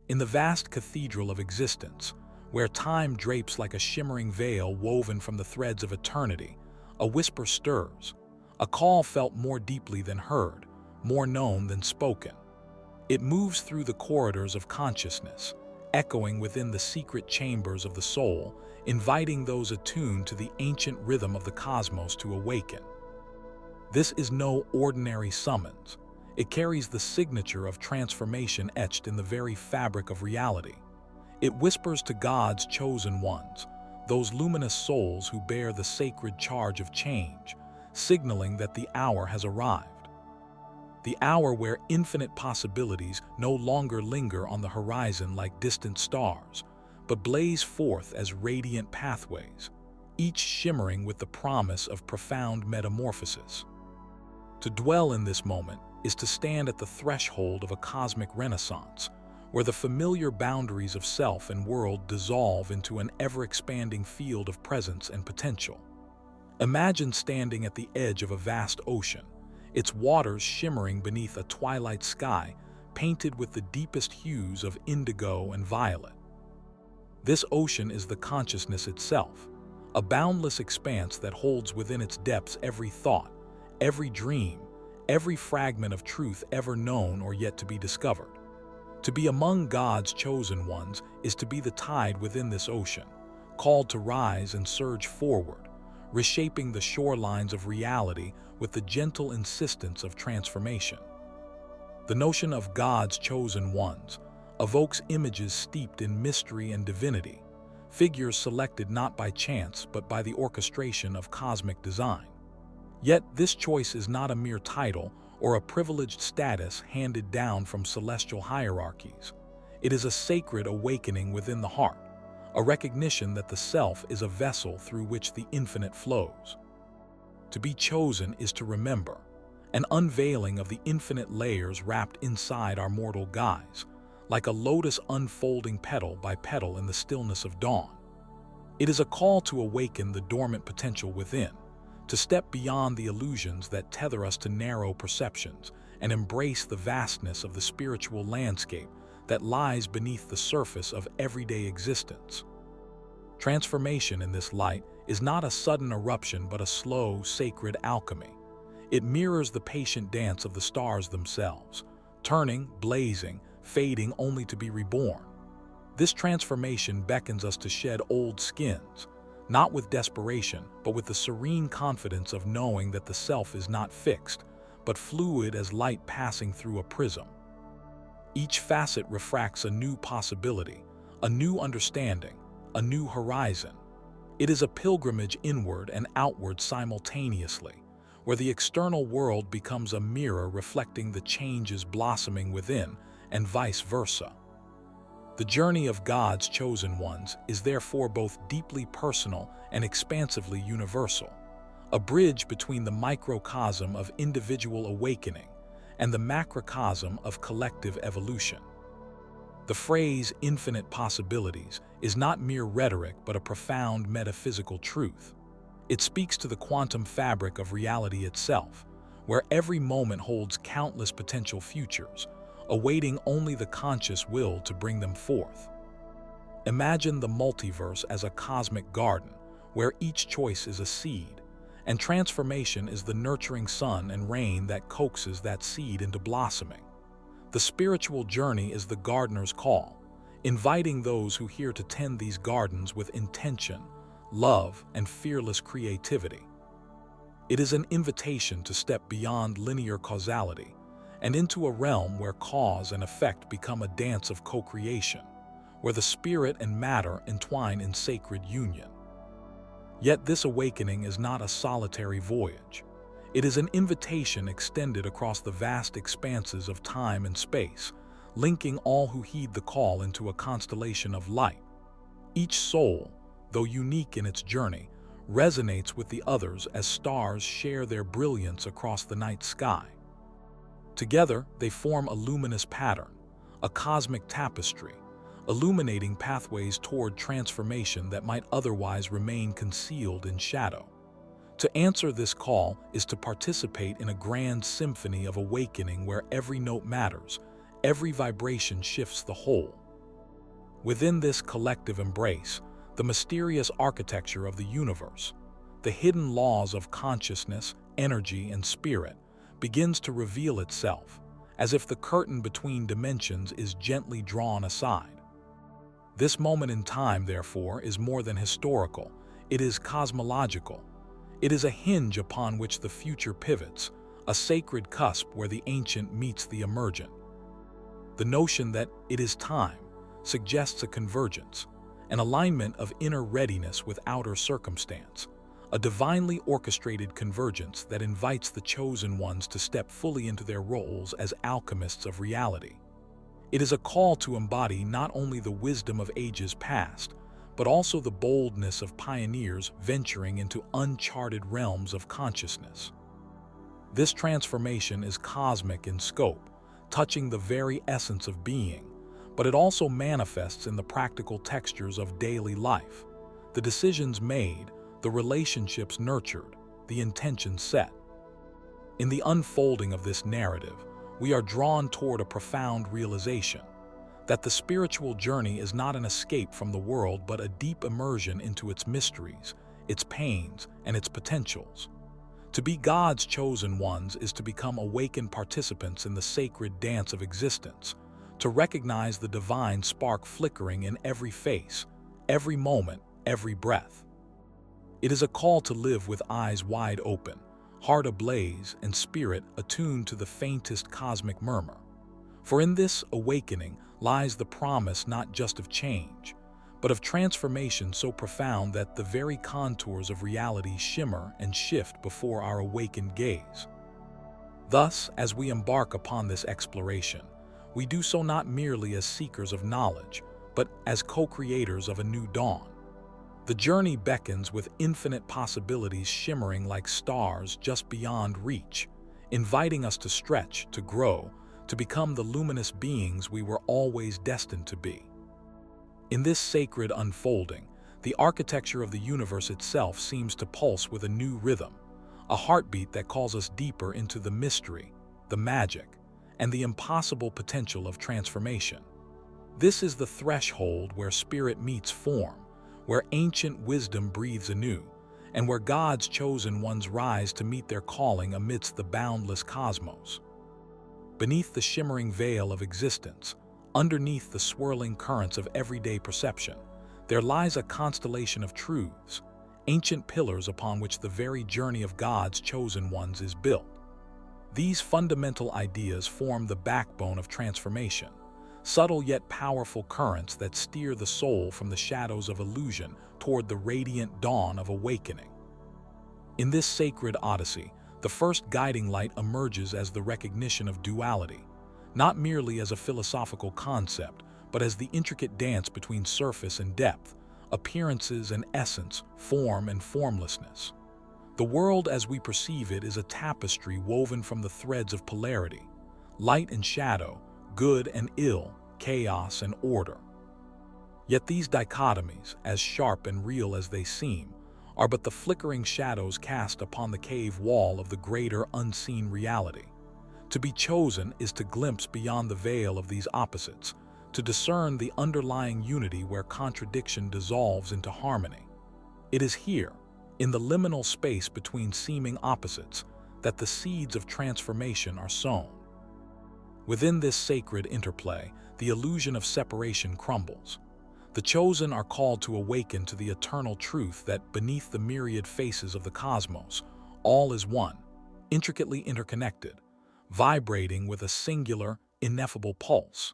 In the vast cathedral of existence, where time drapes like a shimmering veil woven from the threads of eternity, a whisper stirs, a call felt more deeply than heard, more known than spoken. It moves through the corridors of consciousness, echoing within the secret chambers of the soul, inviting those attuned to the ancient rhythm of the cosmos to awaken. This is no ordinary summons. It carries the signature of transformation etched in the very fabric of reality. It whispers to God's chosen ones, those luminous souls who bear the sacred charge of change, signaling that the hour has arrived. The hour where infinite possibilities no longer linger on the horizon like distant stars, but blaze forth as radiant pathways, each shimmering with the promise of profound metamorphosis. To dwell in this moment is to stand at the threshold of a cosmic renaissance, where the familiar boundaries of self and world dissolve into an ever-expanding field of presence and potential. Imagine standing at the edge of a vast ocean, its waters shimmering beneath a twilight sky painted with the deepest hues of indigo and violet. This ocean is the consciousness itself, a boundless expanse that holds within its depths every thought, every dream, every fragment of truth ever known or yet to be discovered. To be among God's chosen ones is to be the tide within this ocean, called to rise and surge forward, reshaping the shorelines of reality with the gentle insistence of transformation. The notion of God's chosen ones evokes images steeped in mystery and divinity, figures selected not by chance but by the orchestration of cosmic design. Yet this choice is not a mere title or a privileged status handed down from celestial hierarchies. It is a sacred awakening within the heart, a recognition that the self is a vessel through which the infinite flows. To be chosen is to remember, an unveiling of the infinite layers wrapped inside our mortal guise, like a lotus unfolding petal by petal in the stillness of dawn. It is a call to awaken the dormant potential within, to step beyond the illusions that tether us to narrow perceptions and embrace the vastness of the spiritual landscape that lies beneath the surface of everyday existence. Transformation in this light is not a sudden eruption but a slow, sacred alchemy. It mirrors the patient dance of the stars themselves, turning, blazing, fading only to be reborn. This transformation beckons us to shed old skins, not with desperation, but with the serene confidence of knowing that the self is not fixed, but fluid as light passing through a prism. Each facet refracts a new possibility, a new understanding, a new horizon. It is a pilgrimage inward and outward simultaneously, where the external world becomes a mirror reflecting the changes blossoming within, and vice versa. The journey of God's chosen ones is therefore both deeply personal and expansively universal, a bridge between the microcosm of individual awakening and the macrocosm of collective evolution. The phrase "infinite possibilities" is not mere rhetoric but a profound metaphysical truth. It speaks to the quantum fabric of reality itself, where every moment holds countless potential futures, awaiting only the conscious will to bring them forth. Imagine the multiverse as a cosmic garden, where each choice is a seed, and transformation is the nurturing sun and rain that coaxes that seed into blossoming. The spiritual journey is the gardener's call, inviting those who hear to tend these gardens with intention, love, and fearless creativity. It is an invitation to step beyond linear causality and into a realm where cause and effect become a dance of co-creation, where the spirit and matter entwine in sacred union. Yet this awakening is not a solitary voyage. It is an invitation extended across the vast expanses of time and space, linking all who heed the call into a constellation of light. Each soul, though unique in its journey, resonates with the others as stars share their brilliance across the night sky. Together, they form a luminous pattern, a cosmic tapestry, illuminating pathways toward transformation that might otherwise remain concealed in shadow. To answer this call is to participate in a grand symphony of awakening where every note matters, every vibration shifts the whole. Within this collective embrace, the mysterious architecture of the universe, the hidden laws of consciousness, energy, and spirit, begins to reveal itself, as if the curtain between dimensions is gently drawn aside. This moment in time, therefore, is more than historical. It is cosmological. It is a hinge upon which the future pivots, a sacred cusp where the ancient meets the emergent. The notion that it is time suggests a convergence, an alignment of inner readiness with outer circumstance, a divinely orchestrated convergence that invites the chosen ones to step fully into their roles as alchemists of reality. It is a call to embody not only the wisdom of ages past, but also the boldness of pioneers venturing into uncharted realms of consciousness. This transformation is cosmic in scope, touching the very essence of being, but it also manifests in the practical textures of daily life, the decisions made, the relationships nurtured, the intentions set. In the unfolding of this narrative, we are drawn toward a profound realization that the spiritual journey is not an escape from the world but a deep immersion into its mysteries, its pains, and its potentials. To be God's chosen ones is to become awakened participants in the sacred dance of existence, to recognize the divine spark flickering in every face, every moment, every breath. It is a call to live with eyes wide open, heart ablaze, and spirit attuned to the faintest cosmic murmur. For in this awakening lies the promise not just of change, but of transformation so profound that the very contours of reality shimmer and shift before our awakened gaze. Thus, as we embark upon this exploration, we do so not merely as seekers of knowledge, but as co-creators of a new dawn. The journey beckons with infinite possibilities shimmering like stars just beyond reach, inviting us to stretch, to grow, to become the luminous beings we were always destined to be. In this sacred unfolding, the architecture of the universe itself seems to pulse with a new rhythm, a heartbeat that calls us deeper into the mystery, the magic, and the impossible potential of transformation. This is the threshold where spirit meets form, where ancient wisdom breathes anew, and where God's chosen ones rise to meet their calling amidst the boundless cosmos. Beneath the shimmering veil of existence, underneath the swirling currents of everyday perception, there lies a constellation of truths, ancient pillars upon which the very journey of God's chosen ones is built. These fundamental ideas form the backbone of transformation, subtle yet powerful currents that steer the soul from the shadows of illusion toward the radiant dawn of awakening. In this sacred odyssey, the first guiding light emerges as the recognition of duality, not merely as a philosophical concept, but as the intricate dance between surface and depth, appearances and essence, form and formlessness. The world as we perceive it is a tapestry woven from the threads of polarity, light and shadow, good and ill, chaos and order. Yet these dichotomies, as sharp and real as they seem, are but the flickering shadows cast upon the cave wall of the greater unseen reality. To be chosen is to glimpse beyond the veil of these opposites, to discern the underlying unity where contradiction dissolves into harmony. It is here, in the liminal space between seeming opposites, that the seeds of transformation are sown. Within this sacred interplay, the illusion of separation crumbles. The chosen are called to awaken to the eternal truth that beneath the myriad faces of the cosmos, all is one, intricately interconnected, vibrating with a singular, ineffable pulse.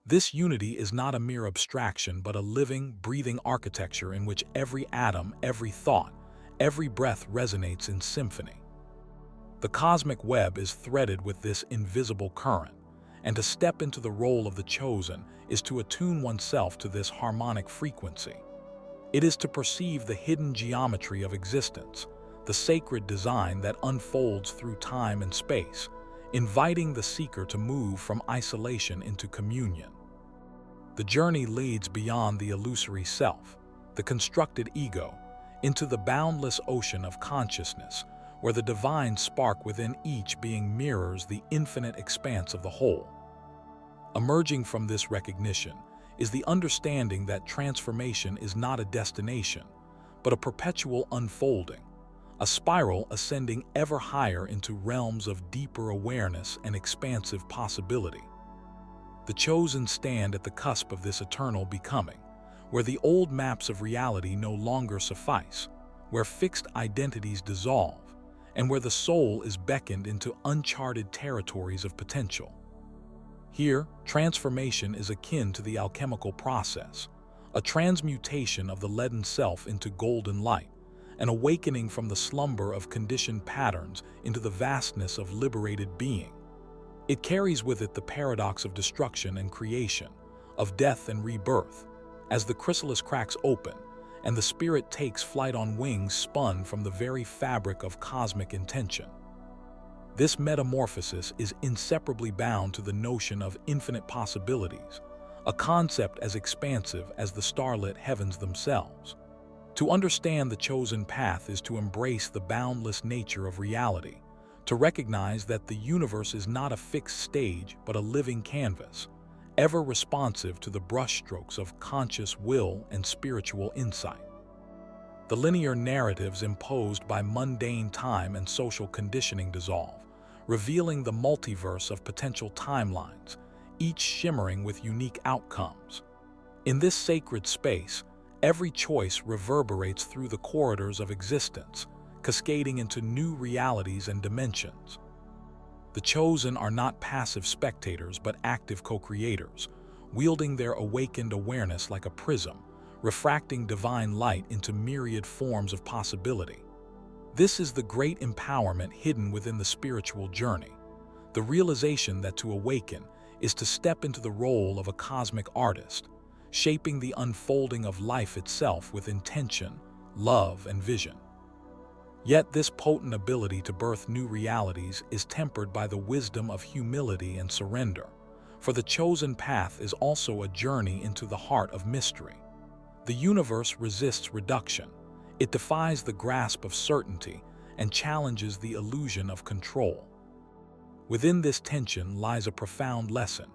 This unity is not a mere abstraction, but a living, breathing architecture in which every atom, every thought, every breath resonates in symphony. The cosmic web is threaded with this invisible current, and to step into the role of the chosen is to attune oneself to this harmonic frequency. It is to perceive the hidden geometry of existence, the sacred design that unfolds through time and space, inviting the seeker to move from isolation into communion. The journey leads beyond the illusory self, the constructed ego, into the boundless ocean of consciousness, where the divine spark within each being mirrors the infinite expanse of the whole. Emerging from this recognition is the understanding that transformation is not a destination, but a perpetual unfolding, a spiral ascending ever higher into realms of deeper awareness and expansive possibility. The chosen stand at the cusp of this eternal becoming, where the old maps of reality no longer suffice, where fixed identities dissolve, and where the soul is beckoned into uncharted territories of potential. Here, transformation is akin to the alchemical process, a transmutation of the leaden self into golden light, an awakening from the slumber of conditioned patterns into the vastness of liberated being. It carries with it the paradox of destruction and creation, of death and rebirth, as the chrysalis cracks open and the spirit takes flight on wings spun from the very fabric of cosmic intention. This metamorphosis is inseparably bound to the notion of infinite possibilities, a concept as expansive as the starlit heavens themselves. To understand the chosen path is to embrace the boundless nature of reality, to recognize that the universe is not a fixed stage but a living canvas, ever responsive to the brushstrokes of conscious will and spiritual insight. The linear narratives imposed by mundane time and social conditioning dissolve, revealing the multiverse of potential timelines, each shimmering with unique outcomes. In this sacred space, every choice reverberates through the corridors of existence, cascading into new realities and dimensions. The chosen are not passive spectators but active co-creators, wielding their awakened awareness like a prism, refracting divine light into myriad forms of possibility. This is the great empowerment hidden within the spiritual journey, the realization that to awaken is to step into the role of a cosmic artist, shaping the unfolding of life itself with intention, love, and vision. Yet this potent ability to birth new realities is tempered by the wisdom of humility and surrender, for the chosen path is also a journey into the heart of mystery. The universe resists reduction. It defies the grasp of certainty and challenges the illusion of control. Within this tension lies a profound lesson.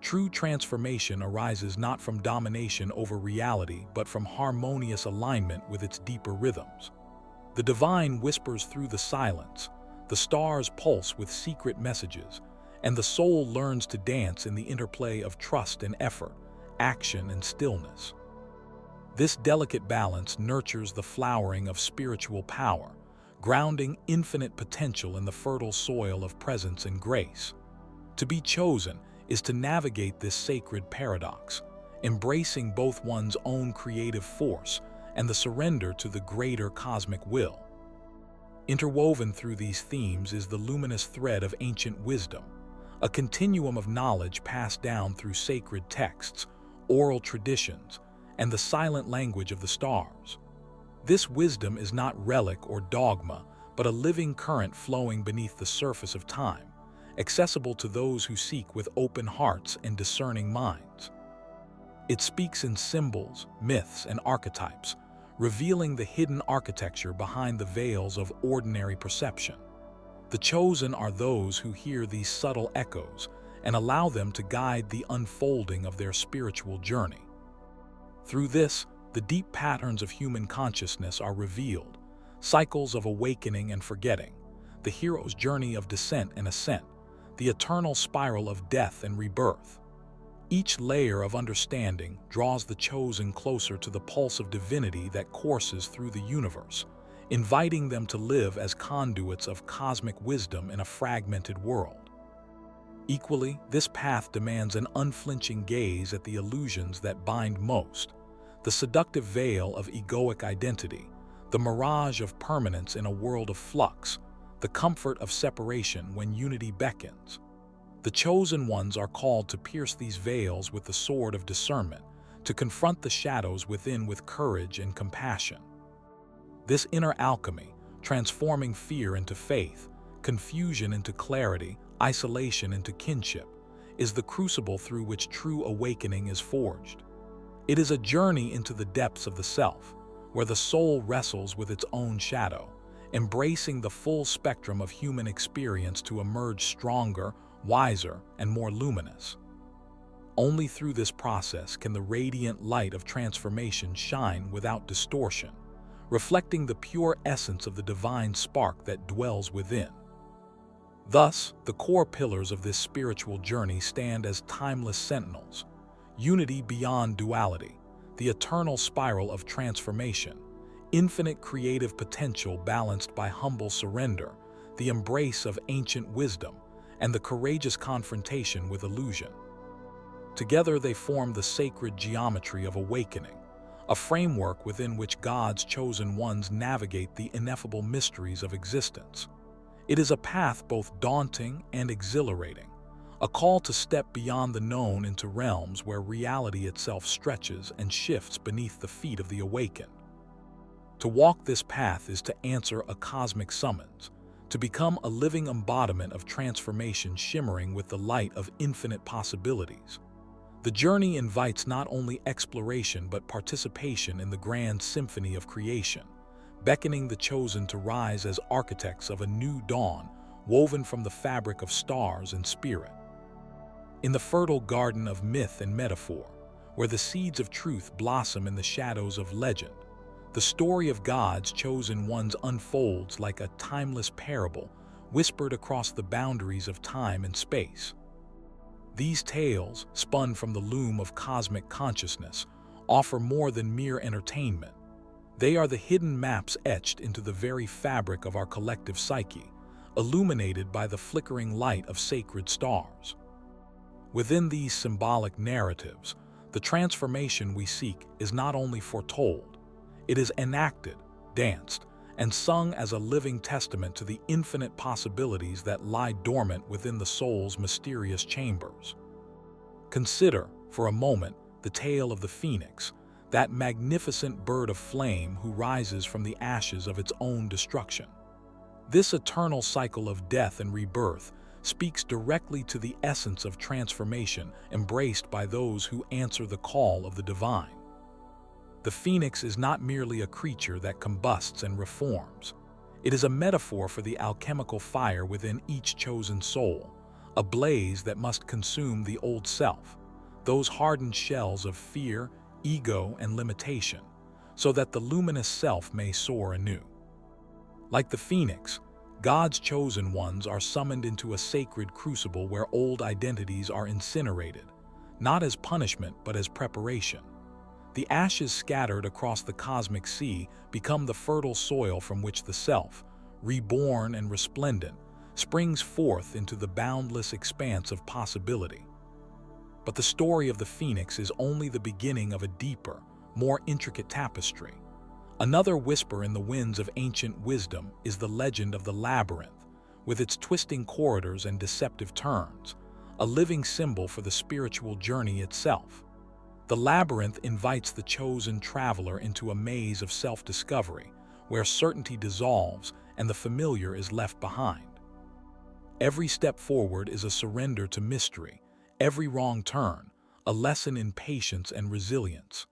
True transformation arises not from domination over reality but from harmonious alignment with its deeper rhythms. The divine whispers through the silence, the stars pulse with secret messages, and the soul learns to dance in the interplay of trust and effort, action and stillness. This delicate balance nurtures the flowering of spiritual power, grounding infinite potential in the fertile soil of presence and grace. To be chosen is to navigate this sacred paradox, embracing both one's own creative force and the surrender to the greater cosmic will. Interwoven through these themes is the luminous thread of ancient wisdom, a continuum of knowledge passed down through sacred texts, oral traditions, and the silent language of the stars. This wisdom is not relic or dogma, but a living current flowing beneath the surface of time, accessible to those who seek with open hearts and discerning minds. It speaks in symbols, myths, and archetypes, revealing the hidden architecture behind the veils of ordinary perception. The chosen are those who hear these subtle echoes and allow them to guide the unfolding of their spiritual journey. Through this, the deep patterns of human consciousness are revealed, cycles of awakening and forgetting, the hero's journey of descent and ascent, the eternal spiral of death and rebirth. Each layer of understanding draws the chosen closer to the pulse of divinity that courses through the universe, inviting them to live as conduits of cosmic wisdom in a fragmented world. Equally, this path demands an unflinching gaze at the illusions that bind most, the seductive veil of egoic identity, the mirage of permanence in a world of flux, the comfort of separation when unity beckons. The chosen ones are called to pierce these veils with the sword of discernment, to confront the shadows within with courage and compassion. This inner alchemy, transforming fear into faith, confusion into clarity, isolation into kinship, is the crucible through which true awakening is forged. It is a journey into the depths of the self, where the soul wrestles with its own shadow, embracing the full spectrum of human experience to emerge stronger, wiser, and more luminous. Only through this process can the radiant light of transformation shine without distortion, reflecting the pure essence of the divine spark that dwells within. Thus, the core pillars of this spiritual journey stand as timeless sentinels: unity beyond duality, the eternal spiral of transformation, infinite creative potential balanced by humble surrender, the embrace of ancient wisdom, and the courageous confrontation with illusion. Together they form the sacred geometry of awakening, a framework within which God's chosen ones navigate the ineffable mysteries of existence. It is a path both daunting and exhilarating, a call to step beyond the known into realms where reality itself stretches and shifts beneath the feet of the awakened. To walk this path is to answer a cosmic summons, to become a living embodiment of transformation shimmering with the light of infinite possibilities. The journey invites not only exploration but participation in the grand symphony of creation, beckoning the chosen to rise as architects of a new dawn woven from the fabric of stars and spirit. In the fertile garden of myth and metaphor, where the seeds of truth blossom in the shadows of legend, the story of God's chosen ones unfolds like a timeless parable whispered across the boundaries of time and space. These tales, spun from the loom of cosmic consciousness, offer more than mere entertainment. They are the hidden maps etched into the very fabric of our collective psyche, illuminated by the flickering light of sacred stars. Within these symbolic narratives, the transformation we seek is not only foretold, it is enacted, danced, and sung as a living testament to the infinite possibilities that lie dormant within the soul's mysterious chambers. Consider, for a moment, the tale of the phoenix, that magnificent bird of flame who rises from the ashes of its own destruction. This eternal cycle of death and rebirth speaks directly to the essence of transformation embraced by those who answer the call of the divine. The phoenix is not merely a creature that combusts and reforms. It is a metaphor for the alchemical fire within each chosen soul, a blaze that must consume the old self, those hardened shells of fear, ego, and limitation, so that the luminous self may soar anew. Like the phoenix, God's chosen ones are summoned into a sacred crucible where old identities are incinerated, not as punishment but as preparation. The ashes scattered across the cosmic sea become the fertile soil from which the self, reborn and resplendent, springs forth into the boundless expanse of possibility. But the story of the phoenix is only the beginning of a deeper, more intricate tapestry. Another whisper in the winds of ancient wisdom is the legend of the labyrinth, with its twisting corridors and deceptive turns, a living symbol for the spiritual journey itself. The labyrinth invites the chosen traveler into a maze of self-discovery, where certainty dissolves and the familiar is left behind. Every step forward is a surrender to mystery, every wrong turn, a lesson in patience and resilience.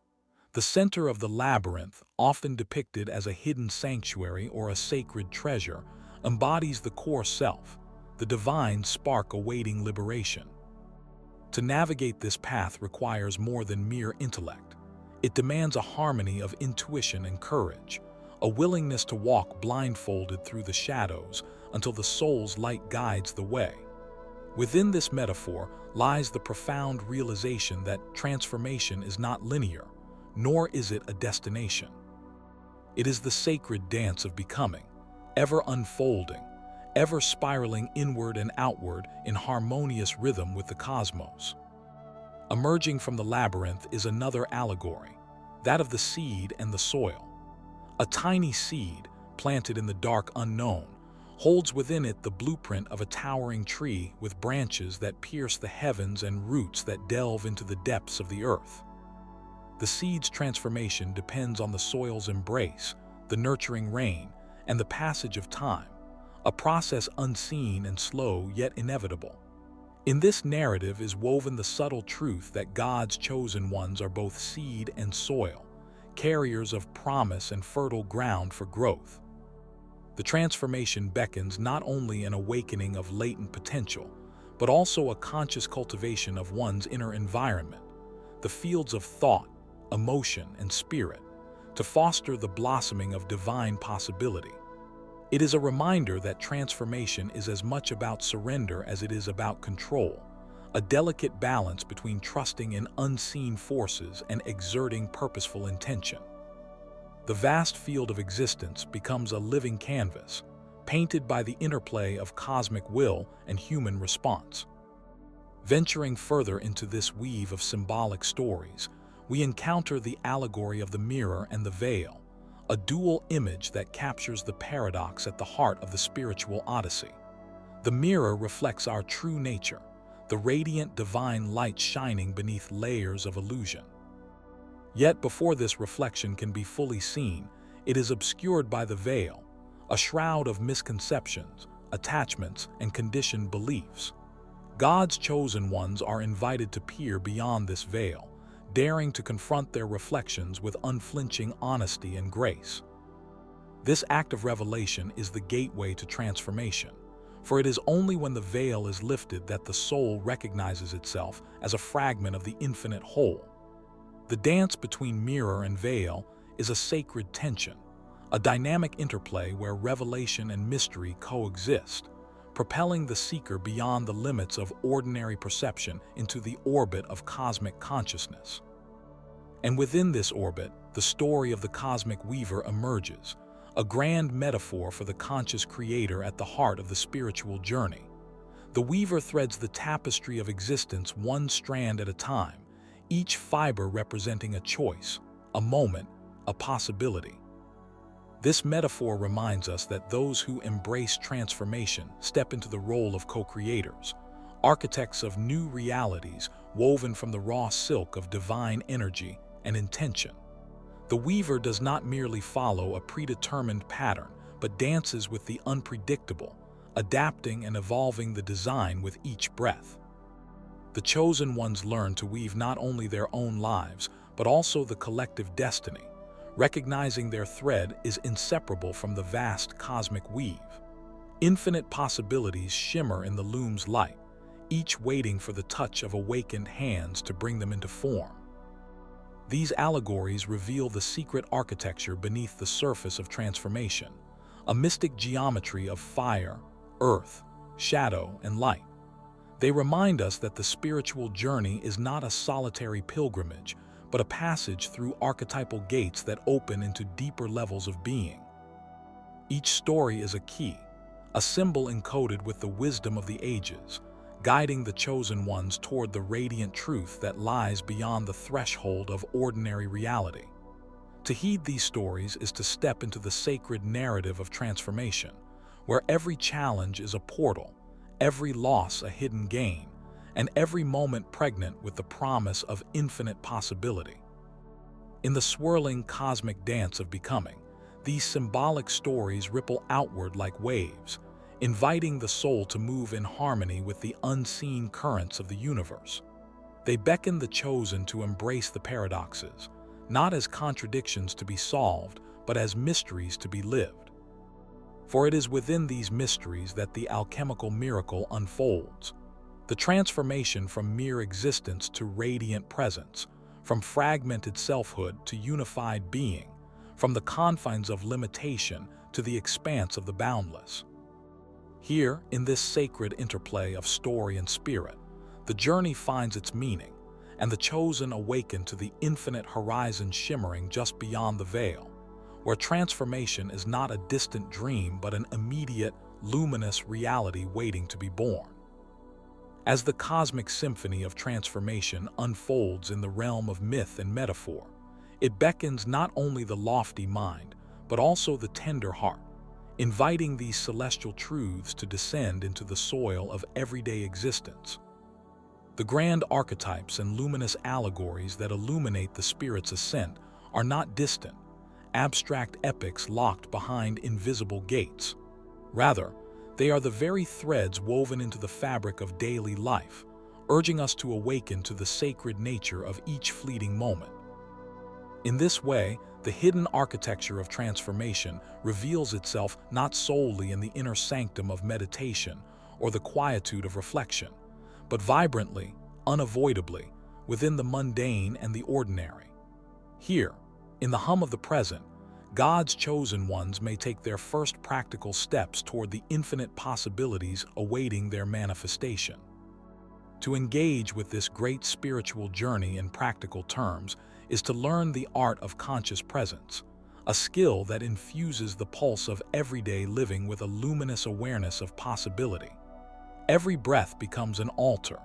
The center of the labyrinth, often depicted as a hidden sanctuary or a sacred treasure, embodies the core self, the divine spark awaiting liberation. To navigate this path requires more than mere intellect. It demands a harmony of intuition and courage, a willingness to walk blindfolded through the shadows until the soul's light guides the way. Within this metaphor lies the profound realization that transformation is not linear, nor is it a destination. It is the sacred dance of becoming, ever unfolding, ever spiraling inward and outward in harmonious rhythm with the cosmos. Emerging from the labyrinth is another allegory, that of the seed and the soil. A tiny seed, planted in the dark unknown, holds within it the blueprint of a towering tree with branches that pierce the heavens and roots that delve into the depths of the earth. The seed's transformation depends on the soil's embrace, the nurturing rain, and the passage of time, a process unseen and slow yet inevitable. In this narrative is woven the subtle truth that God's chosen ones are both seed and soil, carriers of promise and fertile ground for growth. The transformation beckons not only an awakening of latent potential, but also a conscious cultivation of one's inner environment, the fields of thought, emotion, and spirit, to foster the blossoming of divine possibility. It is a reminder that transformation is as much about surrender as it is about control, a delicate balance between trusting in unseen forces and exerting purposeful intention. The vast field of existence becomes a living canvas, painted by the interplay of cosmic will and human response. Venturing further into this weave of symbolic stories, we encounter the allegory of the mirror and the veil, a dual image that captures the paradox at the heart of the spiritual odyssey. The mirror reflects our true nature, the radiant divine light shining beneath layers of illusion. Yet before this reflection can be fully seen, it is obscured by the veil, a shroud of misconceptions, attachments, and conditioned beliefs. God's chosen ones are invited to peer beyond this veil, daring to confront their reflections with unflinching honesty and grace. This act of revelation is the gateway to transformation, for it is only when the veil is lifted that the soul recognizes itself as a fragment of the infinite whole. The dance between mirror and veil is a sacred tension, a dynamic interplay where revelation and mystery coexist, propelling the seeker beyond the limits of ordinary perception into the orbit of cosmic consciousness. And within this orbit, the story of the cosmic weaver emerges, a grand metaphor for the conscious creator at the heart of the spiritual journey. The weaver threads the tapestry of existence one strand at a time, each fiber representing a choice, a moment, a possibility. This metaphor reminds us that those who embrace transformation step into the role of co-creators, architects of new realities woven from the raw silk of divine energy and intention. The weaver does not merely follow a predetermined pattern, but dances with the unpredictable, adapting and evolving the design with each breath. The chosen ones learn to weave not only their own lives, but also the collective destiny, recognizing their thread is inseparable from the vast cosmic weave. Infinite possibilities shimmer in the loom's light, each waiting for the touch of awakened hands to bring them into form. These allegories reveal the secret architecture beneath the surface of transformation, a mystic geometry of fire, earth, shadow, and light. They remind us that the spiritual journey is not a solitary pilgrimage, but a passage through archetypal gates that open into deeper levels of being. Each story is a key, a symbol encoded with the wisdom of the ages, guiding the chosen ones toward the radiant truth that lies beyond the threshold of ordinary reality. To heed these stories is to step into the sacred narrative of transformation, where every challenge is a portal, every loss a hidden gain, and every moment pregnant with the promise of infinite possibility. In the swirling cosmic dance of becoming, these symbolic stories ripple outward like waves, inviting the soul to move in harmony with the unseen currents of the universe. They beckon the chosen to embrace the paradoxes, not as contradictions to be solved, but as mysteries to be lived. For it is within these mysteries that the alchemical miracle unfolds. The transformation from mere existence to radiant presence, from fragmented selfhood to unified being, from the confines of limitation to the expanse of the boundless. Here, in this sacred interplay of story and spirit, the journey finds its meaning, and the chosen awaken to the infinite horizon shimmering just beyond the veil, where transformation is not a distant dream but an immediate, luminous reality waiting to be born. As the cosmic symphony of transformation unfolds in the realm of myth and metaphor, it beckons not only the lofty mind, but also the tender heart, inviting these celestial truths to descend into the soil of everyday existence. The grand archetypes and luminous allegories that illuminate the spirit's ascent are not distant, abstract epics locked behind invisible gates. Rather, they are the very threads woven into the fabric of daily life, urging us to awaken to the sacred nature of each fleeting moment. In this way, the hidden architecture of transformation reveals itself not solely in the inner sanctum of meditation or the quietude of reflection, but vibrantly, unavoidably, within the mundane and the ordinary. Here, in the hum of the present, God's chosen ones may take their first practical steps toward the infinite possibilities awaiting their manifestation. To engage with this great spiritual journey in practical terms is to learn the art of conscious presence, a skill that infuses the pulse of everyday living with a luminous awareness of possibility. Every breath becomes an altar,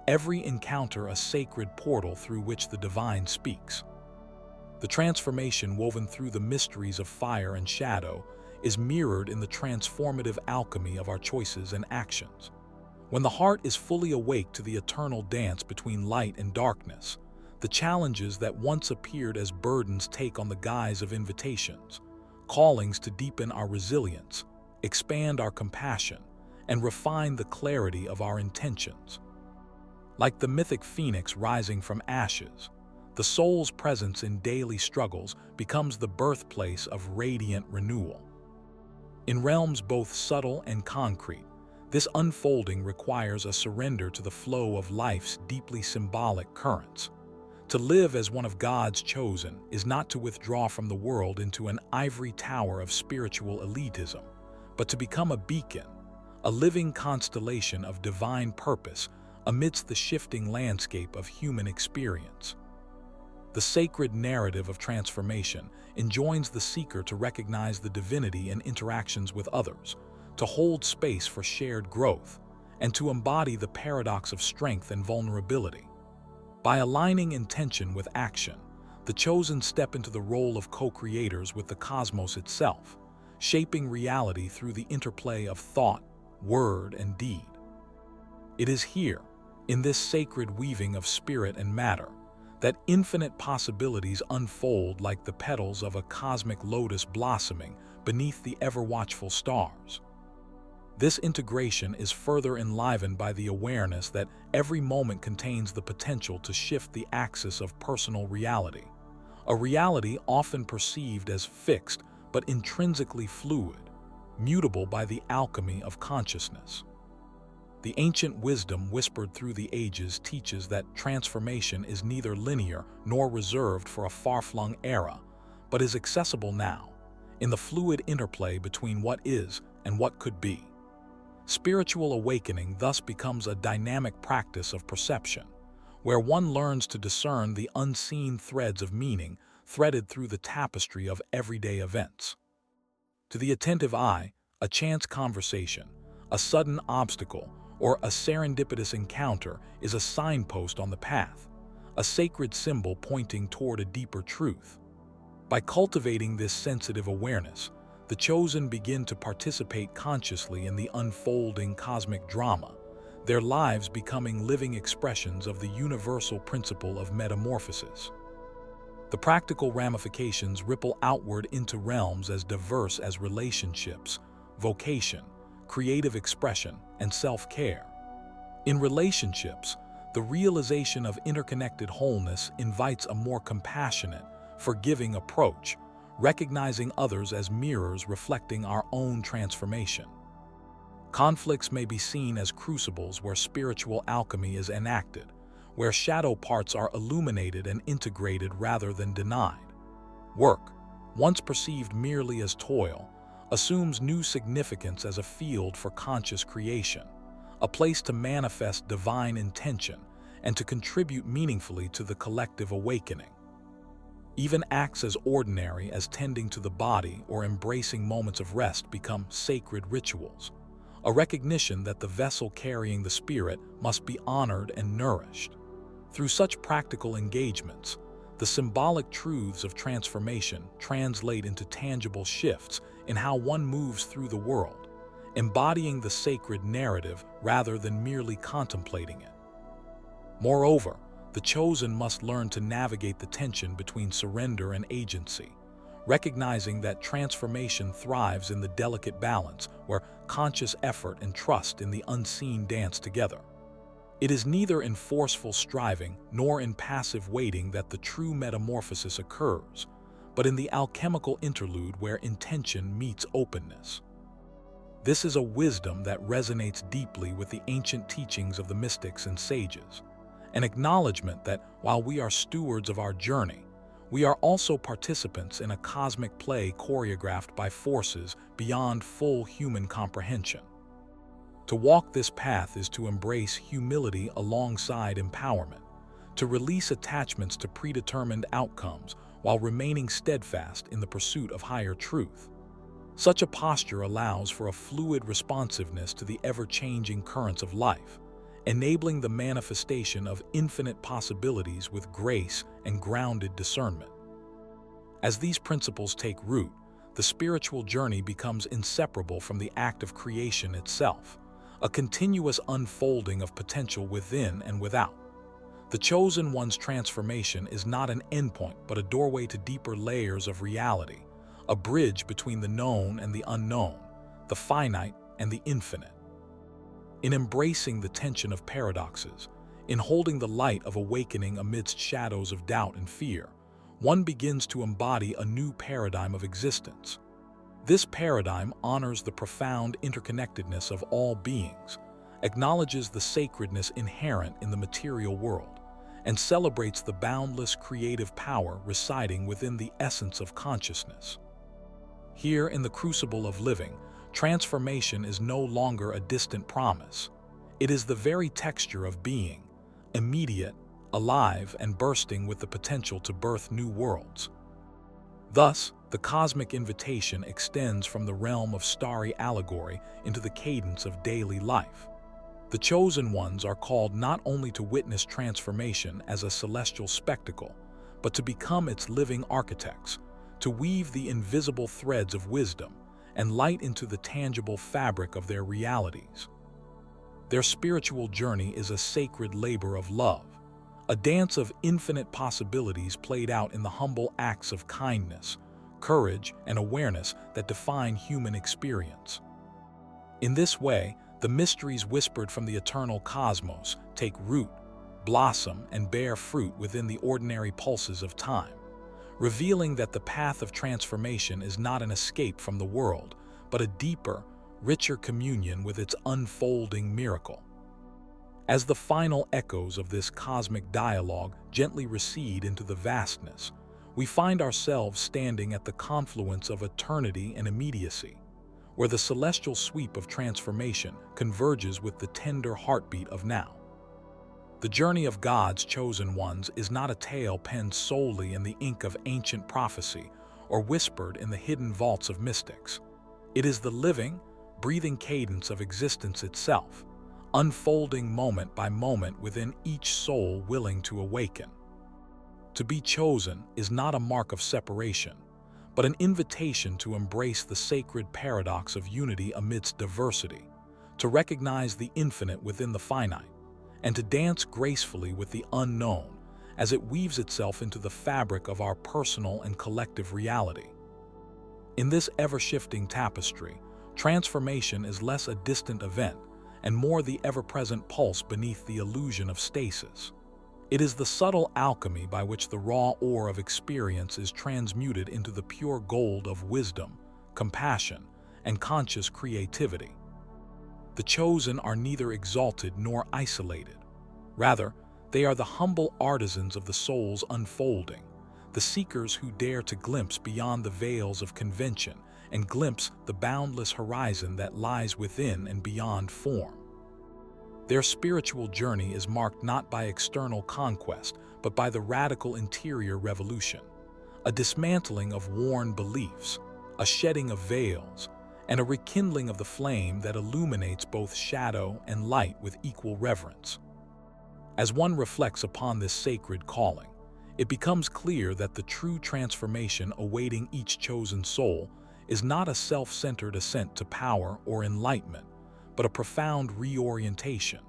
every encounter a sacred portal through which the divine speaks. The transformation woven through the mysteries of fire and shadow is mirrored in the transformative alchemy of our choices and actions. When the heart is fully awake to the eternal dance between light and darkness, the challenges that once appeared as burdens take on the guise of invitations, callings to deepen our resilience, expand our compassion, and refine the clarity of our intentions. Like the mythic phoenix rising from ashes, the soul's presence in daily struggles becomes the birthplace of radiant renewal. In realms both subtle and concrete, this unfolding requires a surrender to the flow of life's deeply symbolic currents. To live as one of God's chosen is not to withdraw from the world into an ivory tower of spiritual elitism, but to become a beacon, a living constellation of divine purpose amidst the shifting landscape of human experience. The sacred narrative of transformation enjoins the seeker to recognize the divinity in interactions with others, to hold space for shared growth, and to embody the paradox of strength and vulnerability. By aligning intention with action, the chosen step into the role of co-creators with the cosmos itself, shaping reality through the interplay of thought, word, and deed. It is here, in this sacred weaving of spirit and matter, that infinite possibilities unfold like the petals of a cosmic lotus blossoming beneath the ever-watchful stars. This integration is further enlivened by the awareness that every moment contains the potential to shift the axis of personal reality, a reality often perceived as fixed but intrinsically fluid, mutable by the alchemy of consciousness. The ancient wisdom whispered through the ages teaches that transformation is neither linear nor reserved for a far-flung era, but is accessible now, in the fluid interplay between what is and what could be. Spiritual awakening thus becomes a dynamic practice of perception, where one learns to discern the unseen threads of meaning threaded through the tapestry of everyday events. To the attentive eye, a chance conversation, a sudden obstacle, or a serendipitous encounter is a signpost on the path, a sacred symbol pointing toward a deeper truth. By cultivating this sensitive awareness, the chosen begin to participate consciously in the unfolding cosmic drama, their lives becoming living expressions of the universal principle of metamorphosis. The practical ramifications ripple outward into realms as diverse as relationships, vocation, creative expression, and self-care. In relationships, the realization of interconnected wholeness invites a more compassionate, forgiving approach, recognizing others as mirrors reflecting our own transformation. Conflicts may be seen as crucibles where spiritual alchemy is enacted, where shadow parts are illuminated and integrated rather than denied. Work, once perceived merely as toil, assumes new significance as a field for conscious creation, a place to manifest divine intention and to contribute meaningfully to the collective awakening. Even acts as ordinary as tending to the body or embracing moments of rest become sacred rituals, a recognition that the vessel carrying the spirit must be honored and nourished. Through such practical engagements, the symbolic truths of transformation translate into tangible shifts in how one moves through the world, embodying the sacred narrative rather than merely contemplating it. Moreover, the chosen must learn to navigate the tension between surrender and agency, recognizing that transformation thrives in the delicate balance where conscious effort and trust in the unseen dance together. It is neither in forceful striving nor in passive waiting that the true metamorphosis occurs, but in the alchemical interlude where intention meets openness. This is a wisdom that resonates deeply with the ancient teachings of the mystics and sages, an acknowledgement that while we are stewards of our journey, we are also participants in a cosmic play choreographed by forces beyond full human comprehension. To walk this path is to embrace humility alongside empowerment, to release attachments to predetermined outcomes while remaining steadfast in the pursuit of higher truth. Such a posture allows for a fluid responsiveness to the ever-changing currents of life, enabling the manifestation of infinite possibilities with grace and grounded discernment. As these principles take root, the spiritual journey becomes inseparable from the act of creation itself, a continuous unfolding of potential within and without. The chosen one's transformation is not an endpoint, but a doorway to deeper layers of reality, a bridge between the known and the unknown, the finite and the infinite. In embracing the tension of paradoxes, in holding the light of awakening amidst shadows of doubt and fear, one begins to embody a new paradigm of existence. This paradigm honors the profound interconnectedness of all beings, acknowledges the sacredness inherent in the material world, and celebrates the boundless creative power residing within the essence of consciousness. Here in the crucible of living, transformation is no longer a distant promise. It is the very texture of being, immediate, alive, and bursting with the potential to birth new worlds. Thus, the cosmic invitation extends from the realm of starry allegory into the cadence of daily life. The chosen ones are called not only to witness transformation as a celestial spectacle, but to become its living architects, to weave the invisible threads of wisdom and light into the tangible fabric of their realities. Their spiritual journey is a sacred labor of love, a dance of infinite possibilities played out in the humble acts of kindness, courage, and awareness that define human experience. In this way, the mysteries whispered from the eternal cosmos take root, blossom, and bear fruit within the ordinary pulses of time, revealing that the path of transformation is not an escape from the world, but a deeper, richer communion with its unfolding miracle. As the final echoes of this cosmic dialogue gently recede into the vastness, we find ourselves standing at the confluence of eternity and immediacy, where the celestial sweep of transformation converges with the tender heartbeat of now. The journey of God's chosen ones is not a tale penned solely in the ink of ancient prophecy or whispered in the hidden vaults of mystics. It is the living, breathing cadence of existence itself, unfolding moment by moment within each soul willing to awaken. To be chosen is not a mark of separation, but an invitation to embrace the sacred paradox of unity amidst diversity, to recognize the infinite within the finite, and to dance gracefully with the unknown as it weaves itself into the fabric of our personal and collective reality. In this ever-shifting tapestry, transformation is less a distant event and more the ever-present pulse beneath the illusion of stasis. It is the subtle alchemy by which the raw ore of experience is transmuted into the pure gold of wisdom, compassion, and conscious creativity. The chosen are neither exalted nor isolated. Rather, they are the humble artisans of the soul's unfolding, the seekers who dare to glimpse beyond the veils of convention and glimpse the boundless horizon that lies within and beyond form. Their spiritual journey is marked not by external conquest, but by the radical interior revolution, a dismantling of worn beliefs, a shedding of veils, and a rekindling of the flame that illuminates both shadow and light with equal reverence. As one reflects upon this sacred calling, it becomes clear that the true transformation awaiting each chosen soul is not a self-centered ascent to power or enlightenment, but a profound reorientation,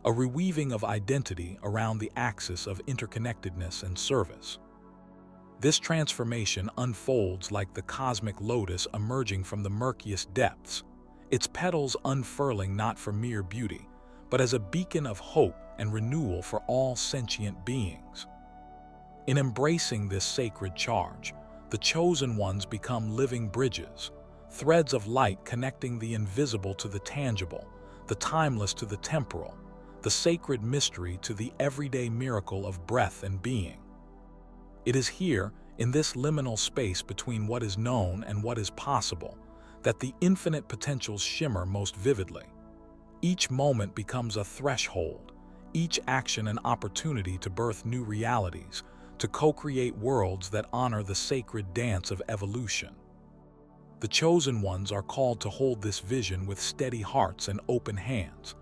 a reweaving of identity around the axis of interconnectedness and service. This transformation unfolds like the cosmic lotus emerging from the murkiest depths, its petals unfurling not for mere beauty, but as a beacon of hope and renewal for all sentient beings. In embracing this sacred charge, the chosen ones become living bridges, threads of light connecting the invisible to the tangible, the timeless to the temporal, the sacred mystery to the everyday miracle of breath and being. It is here, in this liminal space between what is known and what is possible, that the infinite potentials shimmer most vividly. Each moment becomes a threshold, each action an opportunity to birth new realities, to co-create worlds that honor the sacred dance of evolution. The chosen ones are called to hold this vision with steady hearts and open hands,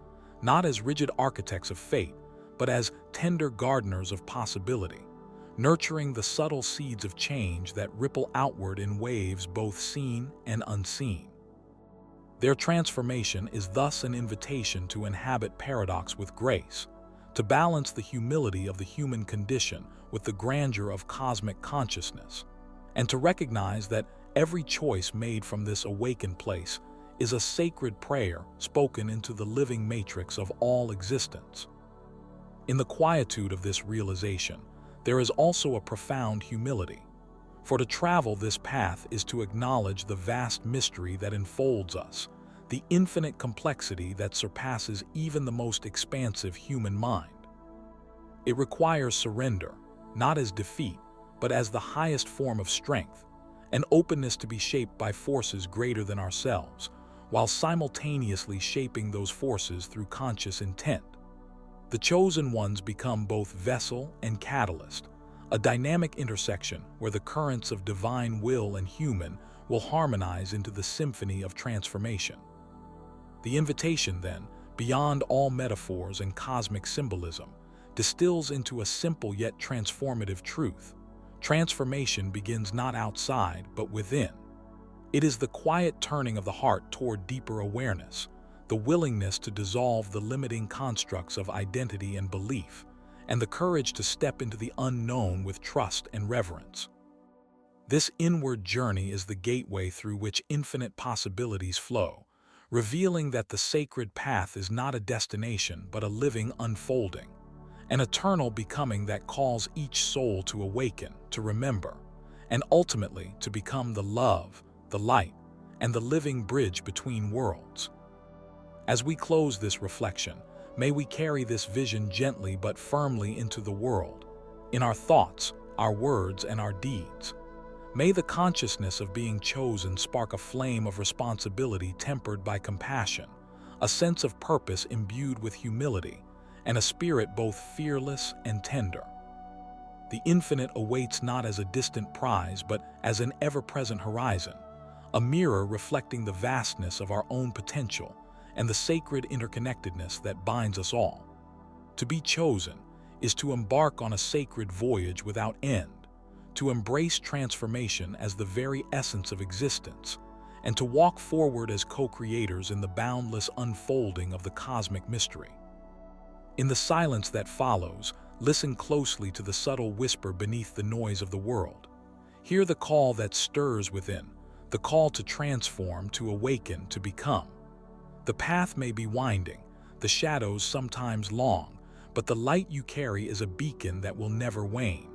not as rigid architects of fate, but as tender gardeners of possibility, nurturing the subtle seeds of change that ripple outward in waves both seen and unseen. Their transformation is thus an invitation to inhabit paradox with grace, to balance the humility of the human condition with the grandeur of cosmic consciousness, and to recognize that every choice made from this awakened place is a sacred prayer spoken into the living matrix of all existence. In the quietude of this realization, there is also a profound humility, for to travel this path is to acknowledge the vast mystery that enfolds us, the infinite complexity that surpasses even the most expansive human mind. It requires surrender, not as defeat, but as the highest form of strength, an openness to be shaped by forces greater than ourselves, while simultaneously shaping those forces through conscious intent. The chosen ones become both vessel and catalyst, a dynamic intersection where the currents of divine will and human will harmonize into the symphony of transformation. The invitation, then, beyond all metaphors and cosmic symbolism, distills into a simple yet transformative truth. Transformation begins not outside, but within. It is the quiet turning of the heart toward deeper awareness, the willingness to dissolve the limiting constructs of identity and belief, and the courage to step into the unknown with trust and reverence. This inward journey is the gateway through which infinite possibilities flow, revealing that the sacred path is not a destination but a living unfolding, an eternal becoming that calls each soul to awaken, to remember, and ultimately to become the love, the light, and the living bridge between worlds. As we close this reflection, may we carry this vision gently but firmly into the world, in our thoughts, our words, and our deeds. May the consciousness of being chosen spark a flame of responsibility tempered by compassion, a sense of purpose imbued with humility, and a spirit both fearless and tender. The infinite awaits not as a distant prize, but as an ever-present horizon, a mirror reflecting the vastness of our own potential and the sacred interconnectedness that binds us all. To be chosen is to embark on a sacred voyage without end, to embrace transformation as the very essence of existence, and to walk forward as co-creators in the boundless unfolding of the cosmic mystery. In the silence that follows, listen closely to the subtle whisper beneath the noise of the world. Hear the call that stirs within, the call to transform, to awaken, to become. The path may be winding, the shadows sometimes long, but the light you carry is a beacon that will never wane.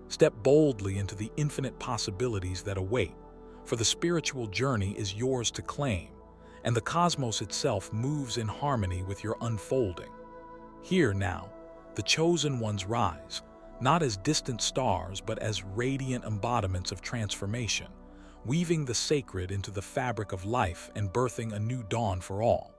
Step boldly into the infinite possibilities that await, for the spiritual journey is yours to claim, and the cosmos itself moves in harmony with your unfolding. Here now, the chosen ones rise, not as distant stars but as radiant embodiments of transformation, weaving the sacred into the fabric of life and birthing a new dawn for all.